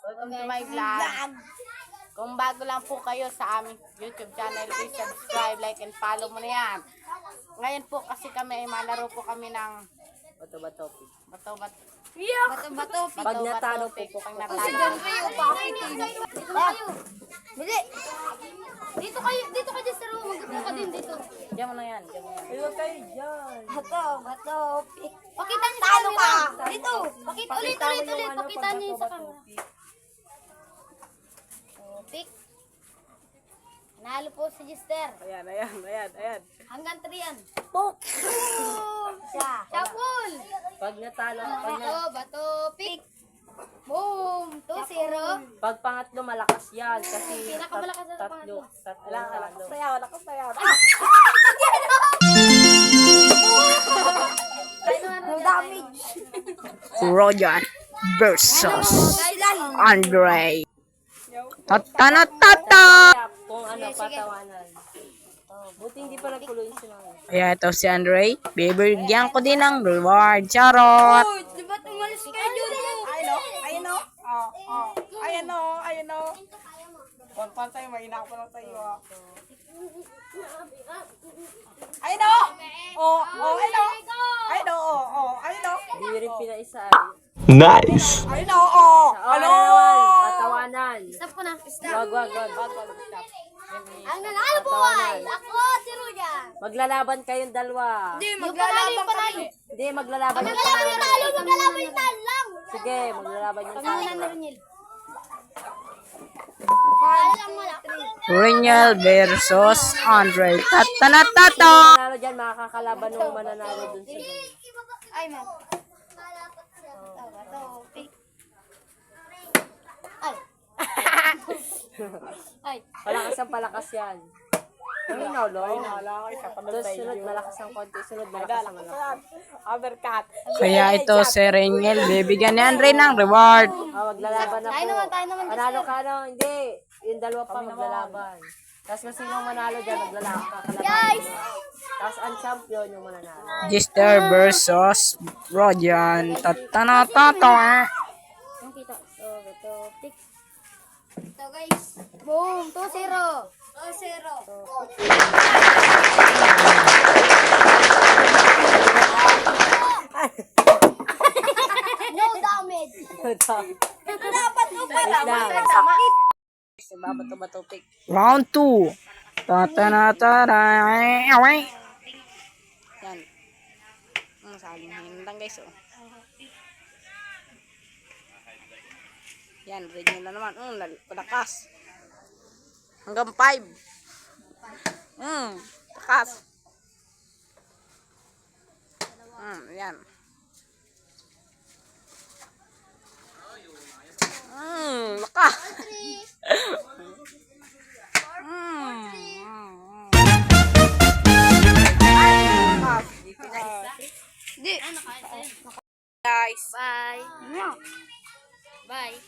Welcome to my vlog. Kung bago lang po kayo sa aming YouTube channel, please subscribe, like, and follow mo na yan. Ngayon po kasi kami ay malaro po kami ng bato-bato. Bato-bato. Pag natalo po po. Pag natalo. Dito kayo sa room. Magdito ka din dito. Diyan mo na yan. Diyan mo na yan. Ayun kayo dyan. Bato. Pakita niyo sa camera. Dito. Ulit. Pakita niyo sa camera. Pick. Nalo po si Jister. Ayan. Hanggang 3 yan. Pok! Shuffle. Pag natalo, Bato. Pick. Boom. 2-0. pag pangatlo malakas yan. Kasi Pinakamalakas na tatlo. Sayaw. Rojan versus Andre. Tatanatata! Kung ano, patawanan. Buti hindi pa nagpuloy si Mami. Ayan, ito si Andre. Bibigyan ko din ng reward. Charot! Di ba tumalis kayo dyan? Ayan o. Kontan sa'yo, mahina ko lang sa'yo. Ayun o. Hindi rin pinaisa. Nice! Ayun o. Patawanan. Stop ko na. Wag. Ang nanalo po ay ako, si Rujan. Maglalaban kayong dalawa. Maglalaban kami. Hindi, maglalaban yung Maglalaban yung talo lang. Sige, maglalaban yung Kami talo. na Rinil. Lang wala. Reniel versus Andre. Tatanatata! Manalo dyan, makakalaban ng mananalo dun sa ganun. Ay, man. Pick. Ay. Palakas yan. Ay, nalo. Tapos sunod, malakas ang konti. Sunod, malakas ang malakas. Overcut. Kaya ito si Reniel. Bibigyan ni Andre ng reward. Maglalaban na po. Tayo naman. Manalo ka no? Hindi. Yung dalawa pa maglalaban. Tapos kung sinong manalo dyan, maglalaban. Guys! Tapos ang champion yung mananalo. Gister versus Rojan. Tatanatata! Yung kita. Ito, pick. Ito, guys. Boom! 2-0. 2-0. No damage. Dapat mo para masakit. Bato pick. Round 2. Tatanatata! Yan. Saling hinandang guys oh. Yan, ready nyo na naman. Palakas. Hanggang 5. Takas. Yan. Laka. Di. Guys. Bye. Bye.